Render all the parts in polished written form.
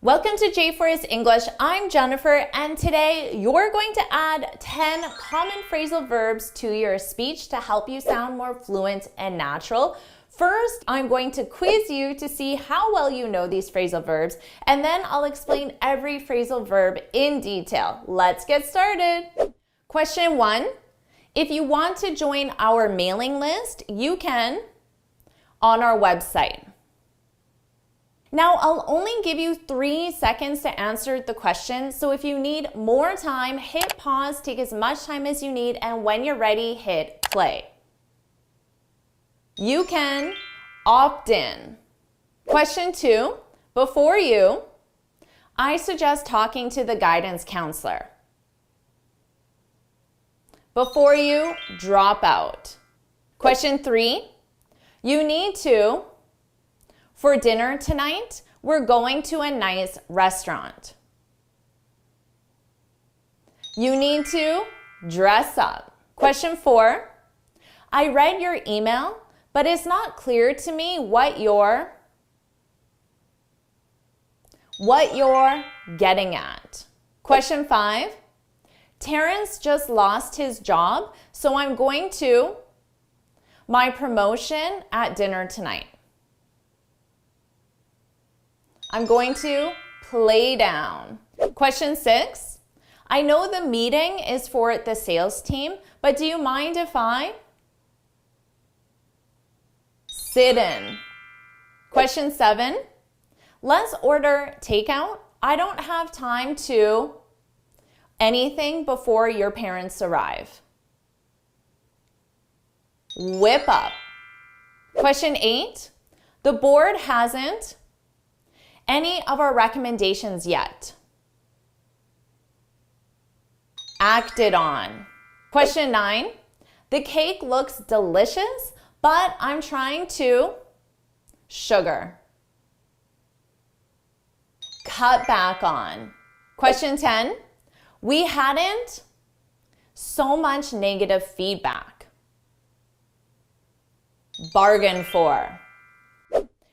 Welcome to JForrest English. I'm Jennifer, and today you're going to add 10 common phrasal verbs to your speech to help you sound more fluent and natural. First, I'm going to quiz you to see how well you know these phrasal verbs, and then I'll explain every phrasal verb in detail. Let's get started. Question 1. If you want to join our mailing list, you can on our website. Now, I'll only give you 3 seconds to answer the question, so if you need more time, hit pause, take as much time as you need, and when you're ready, hit play. You can opt in. Question 2, before you, I suggest talking to the guidance counselor. Before you, drop out. Question 3, you need to. For dinner tonight, we're going to a nice restaurant. You need to dress up. Question 4, I read your email, but it's not clear to me what you're getting at. Question 5, Terrence just lost his job, so I'm going to my promotion at dinner tonight. I'm going to play down. Question 6, I know the meeting is for the sales team, but do you mind if I sit in? Question 7, let's order takeout. I don't have time to anything before your parents arrive. Whip up. Question 8, the board hasn't any of our recommendations yet. Acted on. Question 9, the cake looks delicious, but I'm trying to sugar. Cut back on. Question 10, we hadn't so much negative feedback. Bargain for.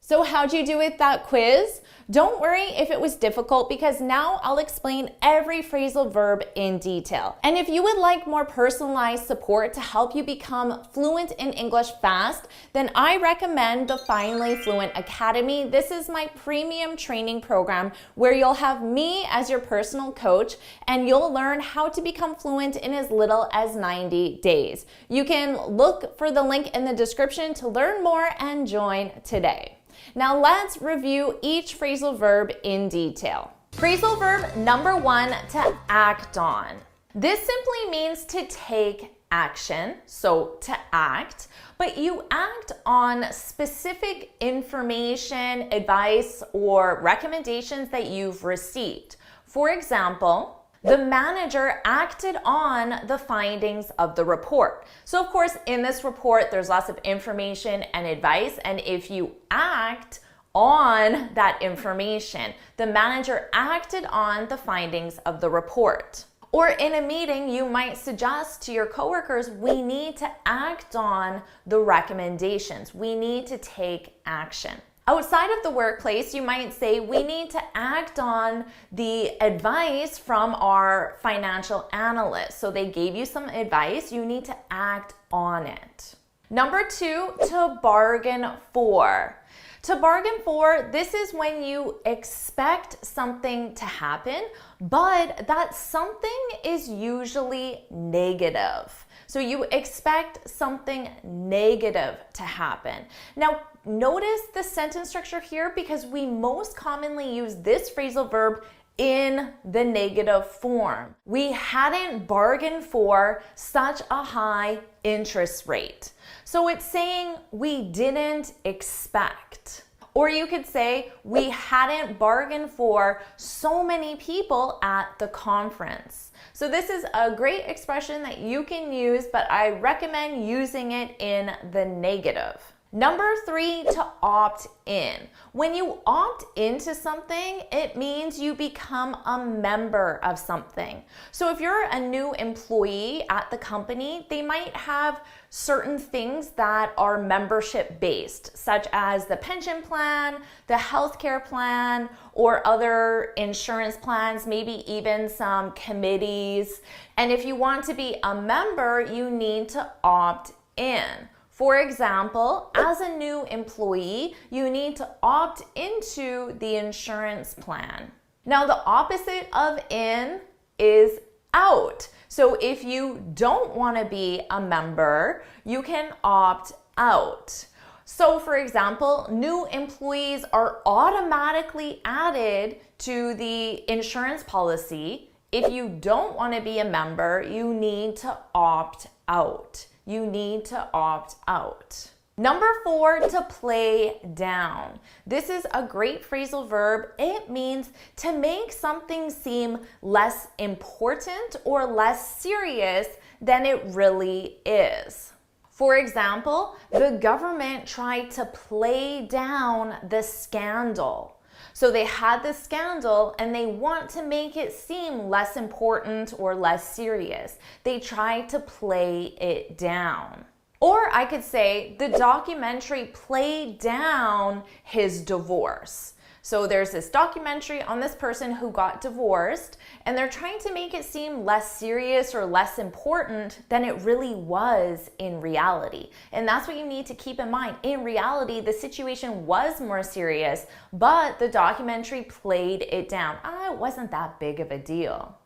So how'd you do with that quiz? Don't worry if it was difficult, because now I'll explain every phrasal verb in detail. And if you would like more personalized support to help you become fluent in English fast, then I recommend the Finally Fluent Academy. This is my premium training program where you'll have me as your personal coach, and you'll learn how to become fluent in as little as 90 days. You can look for the link in the description to learn more and join today. Now let's review each phrasal verb in detail. Phrasal verb number 1, to act on. This simply means to take action, so to act, but you act on specific information, advice, or recommendations that you've received. For example, the manager acted on the findings of the report. So of course, in this report, there's lots of information and advice, and if you act on that information, the manager acted on the findings of the report. Or in a meeting, you might suggest to your coworkers, we need to act on the recommendations. We need to take action. Outside of the workplace, you might say, we need to act on the advice from our financial analyst. So they gave you some advice, you need to act on it. Number 2, to bargain for. To bargain for, this is when you expect something to happen, but that something is usually negative. So you expect something negative to happen. Now, notice the sentence structure here, because we most commonly use this phrasal verb in the negative form. We hadn't bargained for such a high interest rate. So it's saying we didn't expect. Or you could say we hadn't bargained for so many people at the conference. So this is a great expression that you can use, but I recommend using it in the negative. Number 3, to opt in. When you opt into something, it means you become a member of something. So if you're a new employee at the company, they might have certain things that are membership based, such as the pension plan, the healthcare plan, or other insurance plans, maybe even some committees. And if you want to be a member, you need to opt in. For example, as a new employee, you need to opt into the insurance plan. Now, the opposite of in is out. So if you don't want to be a member, you can opt out. So for example, new employees are automatically added to the insurance policy. If you don't want to be a member, you need to opt out. You need to opt out. Number 4, to play down. This is a great phrasal verb. It means to make something seem less important or less serious than it really is. For example, the government tried to play down the scandal. So they had this scandal and they want to make it seem less important or less serious. They tried to play it down. Or I could say the documentary played down his divorce. So there's this documentary on this person who got divorced, and they're trying to make it seem less serious or less important than it really was in reality. And that's what you need to keep in mind. In reality, the situation was more serious, but the documentary played it down. It wasn't that big of a deal.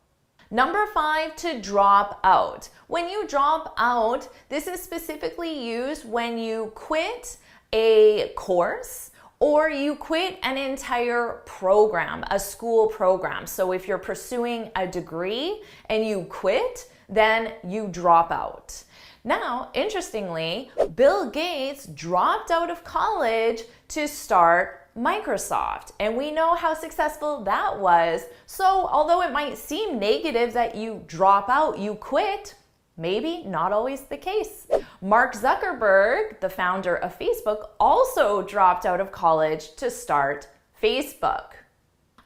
Number 5, to drop out. When you drop out, this is specifically used when you quit a course or you quit an entire program, a school program. So if you're pursuing a degree and you quit, then you drop out. Now, interestingly, Bill Gates dropped out of college to start Microsoft, and we know how successful that was. So although it might seem negative that you drop out, you quit, maybe not always the case. Mark Zuckerberg, the founder of Facebook, also dropped out of college to start Facebook.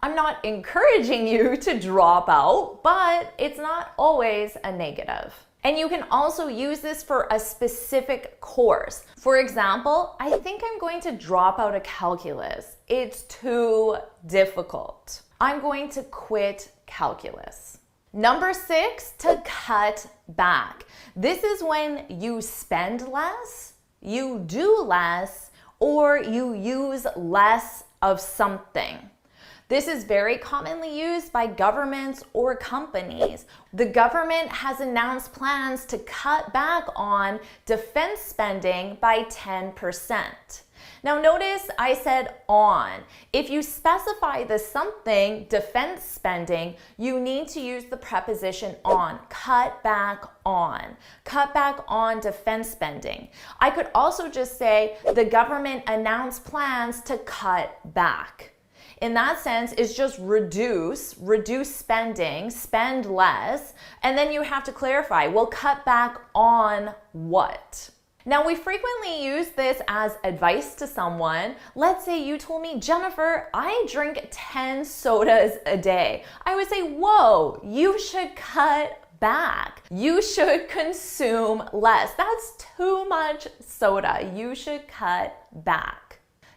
I'm not encouraging you to drop out, but it's not always a negative. And you can also use this for a specific course. For example, I think I'm going to drop out of calculus. It's too difficult. I'm going to quit calculus. Number 6, to cut back. This is when you spend less, you do less, or you use less of something. This is very commonly used by governments or companies. The government has announced plans to cut back on defense spending by 10%. Now notice I said on. If you specify the something, defense spending, you need to use the preposition on. Cut back on. Cut back on defense spending. I could also just say the government announced plans to cut back. In that sense, it's just reduce spending, spend less, and then you have to clarify, well, cut back on what? Now, we frequently use this as advice to someone. Let's say you told me, Jennifer, I drink 10 sodas a day. I would say, whoa, you should cut back. You should consume less. That's too much soda. You should cut back.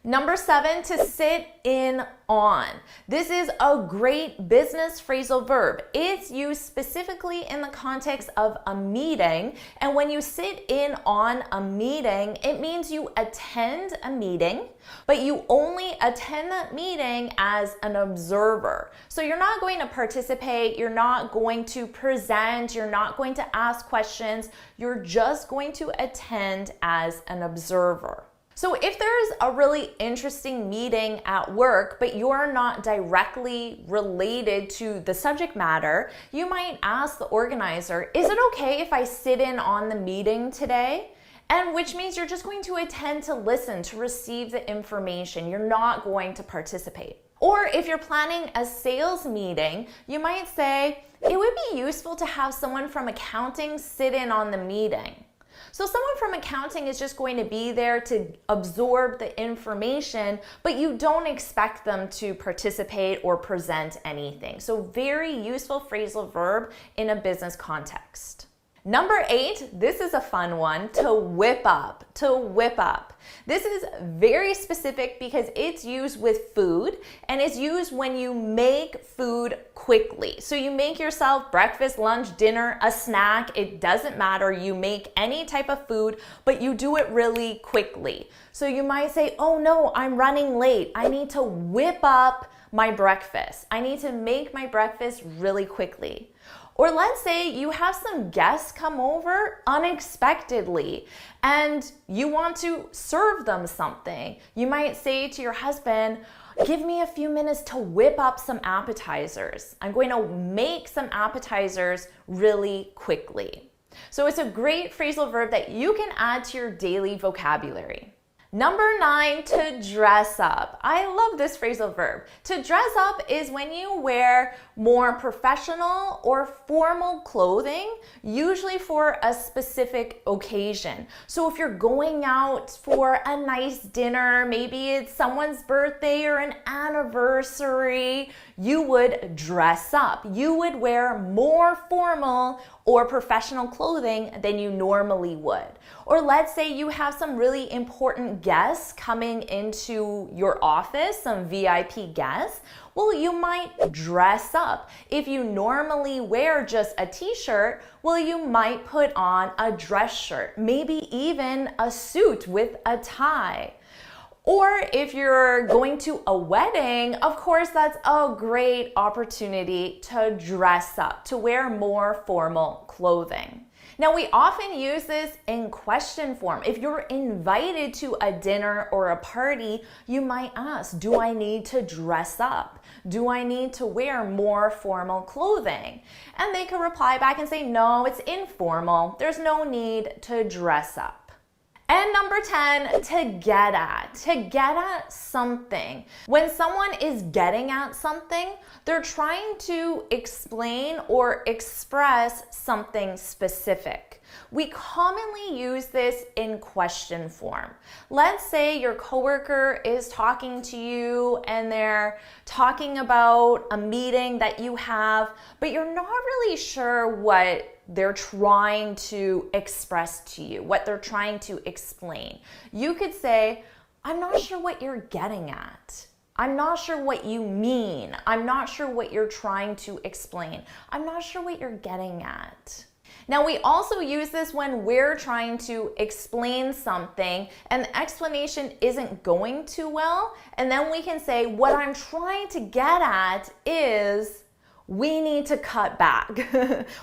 Number 7, to sit in on. This is a great business phrasal verb. It's used specifically in the context of a meeting. And when you sit in on a meeting, it means you attend a meeting, but you only attend that meeting as an observer. So you're not going to participate, you're not going to present, you're not going to ask questions, you're just going to attend as an observer. So if there's a really interesting meeting at work, but you're not directly related to the subject matter, you might ask the organizer, is it okay if I sit in on the meeting today? And which means you're just going to attend to listen, to receive the information. You're not going to participate. Or if you're planning a sales meeting, you might say, it would be useful to have someone from accounting sit in on the meeting. So someone from accounting is just going to be there to absorb the information, but you don't expect them to participate or present anything. So very useful phrasal verb in a business context. Number 8, this is a fun one, to whip up, to whip up. This is very specific because it's used with food and it's used when you make food quickly. So you make yourself breakfast, lunch, dinner, a snack, it doesn't matter. You make any type of food, but you do it really quickly. So you might say, oh no, I'm running late. I need to whip up my breakfast. I need to make my breakfast really quickly. Or let's say you have some guests come over unexpectedly and you want to serve them something. You might say to your husband, give me a few minutes to whip up some appetizers. I'm going to make some appetizers really quickly. So it's a great phrasal verb that you can add to your daily vocabulary. Number 9, to dress up. I love this phrasal verb. To dress up is when you wear more professional or formal clothing, usually for a specific occasion. So if you're going out for a nice dinner, maybe it's someone's birthday or an anniversary, you would dress up. You would wear more formal or professional clothing than you normally would. Or let's say you have some really important guests coming into your office, some VIP guests. Well, you might dress up. If you normally wear just a t-shirt, well, you might put on a dress shirt, maybe even a suit with a tie. Or if you're going to a wedding, of course, that's a great opportunity to dress up, to wear more formal clothing. Now, we often use this in question form. If you're invited to a dinner or a party, you might ask, do I need to dress up? Do I need to wear more formal clothing? And they could reply back and say, no, it's informal. There's no need to dress up. And number 10, to get at something. When someone is getting at something, they're trying to explain or express something specific. We commonly use this in question form. Let's say your coworker is talking to you and they're talking about a meeting that you have, but you're not really sure what they're trying to express to you, what they're trying to explain. You could say, I'm not sure what you're getting at. I'm not sure what you mean. I'm not sure what you're trying to explain. I'm not sure what you're getting at. Now, we also use this when we're trying to explain something and the explanation isn't going too well. And then we can say, what I'm trying to get at is, we need to cut back.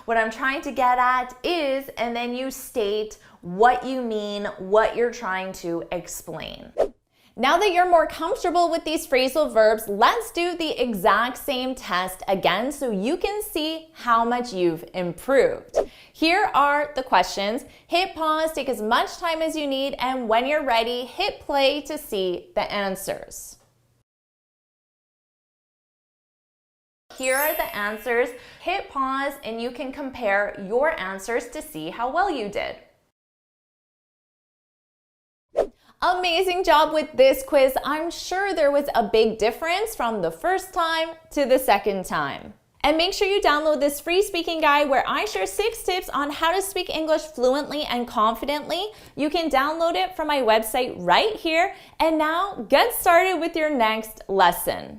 What I'm trying to get at is, and then you state what you mean, what you're trying to explain. Now that you're more comfortable with these phrasal verbs, let's do the exact same test again so you can see how much you've improved. Here are the questions. Hit pause, take as much time as you need, and when you're ready, hit play to see the answers. Here are the answers. Hit pause and you can compare your answers to see how well you did. Amazing job with this quiz. I'm sure there was a big difference from the first time to the second time. And make sure you download this free speaking guide where I share 6 tips on how to speak English fluently and confidently. You can download it from my website right here. And now get started with your next lesson.